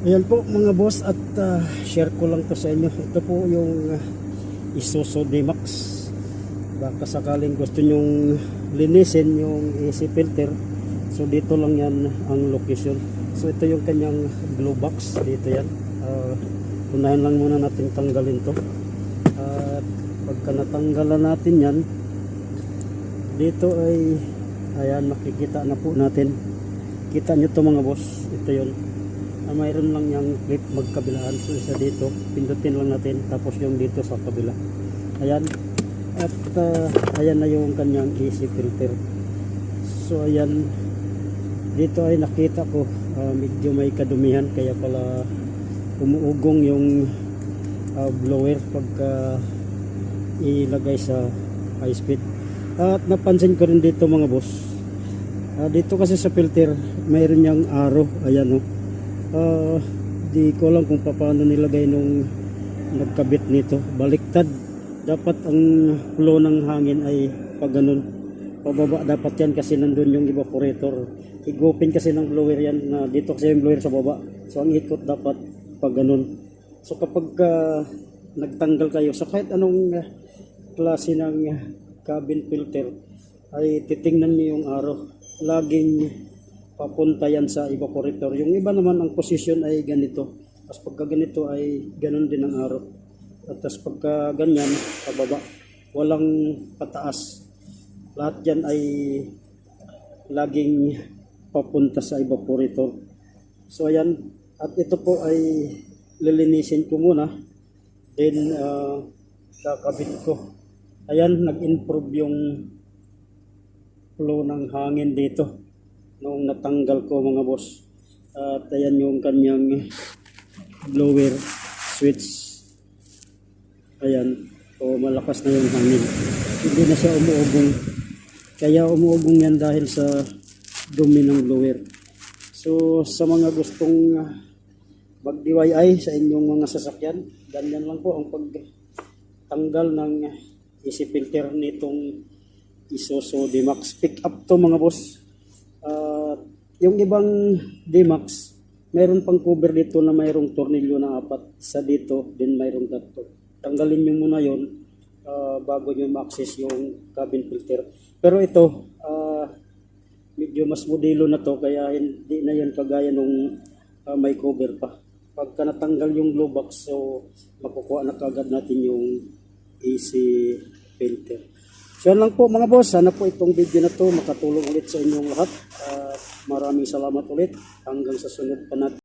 Ayan po mga boss at share ko lang to sa inyo. Ito po yung Isuzu D-Max. Baka sakaling gusto nyong linisin yung AC filter. So dito lang yan ang location. So ito yung kanyang glue box. Dito yan. Unahin lang muna natin tanggalin to. At pagka natanggalan natin yan, dito ay ayan, makikita na po natin. Kita nyo to mga boss. Ito yun. Mayroon lang yung clip magkabilaan. So isa dito, pindutin lang natin, tapos yung dito sa kabila. Ayan. At ayan na yung kanyang AC filter. So ayan, dito ay nakita ko medyo may kadumihan, kaya pala umuugong yung blower pagka ilagay sa high speed. At napansin ko rin dito mga boss, dito kasi sa filter mayroon yung arrow. Ayan di ko alam kung paano nilagay nung nagkabit nito. Baliktad. Dapat ang flow ng hangin ay pag ganun, pababa dapat yan, kasi nandun yung evaporator. Higupin kasi ng blower yan, dito kasi yung blower sa baba. So ang ikot dapat pag ganun. So kapag nagtanggal kayo sa kahit anong klase ng cabin filter, ay titingnan niyo yung arrow. Laging papunta yan sa evaporator. Yung iba naman ang position ay ganito. Tapos pagka ganito ay ganun din ang arrow. At tapos pagka ganyan, pababa. Walang pataas. Lahat yan ay laging papunta sa evaporator. So ayan. At ito po ay lilinisin ko muna. Then kakabit ko. Ayan, nag-improve yung flow ng hangin dito noong natanggal ko mga boss. At ayan yung kanyang blower switch. Ayan, so malakas na yung hangin, hindi na siya umuugong. Kaya umuugong yan dahil sa dumi ng blower. So sa mga gustong mag DIY sa inyong mga sasakyan, ganyan lang po ang pagtanggal ng AC filter nitong Isuzu D-Max. Pick up to mga boss. Yung ibang D-Max, mayroon pang cover dito na mayroong tornilyo na 4. Isa dito, din mayroong 3. Tanggalin nyo muna yon bago nyo ma-access yung cabin filter. Pero ito, medyo mas modelo na to, kaya hindi na yan kagaya nung may cover pa. Pagka natanggal yung glue box, so makukuha na kagad natin yung AC filter. So yan lang po mga boss. Sana po itong video na to makatulong ulit sa inyong lahat. Maraming salamat ulit. Hanggang sa sunod pa natin.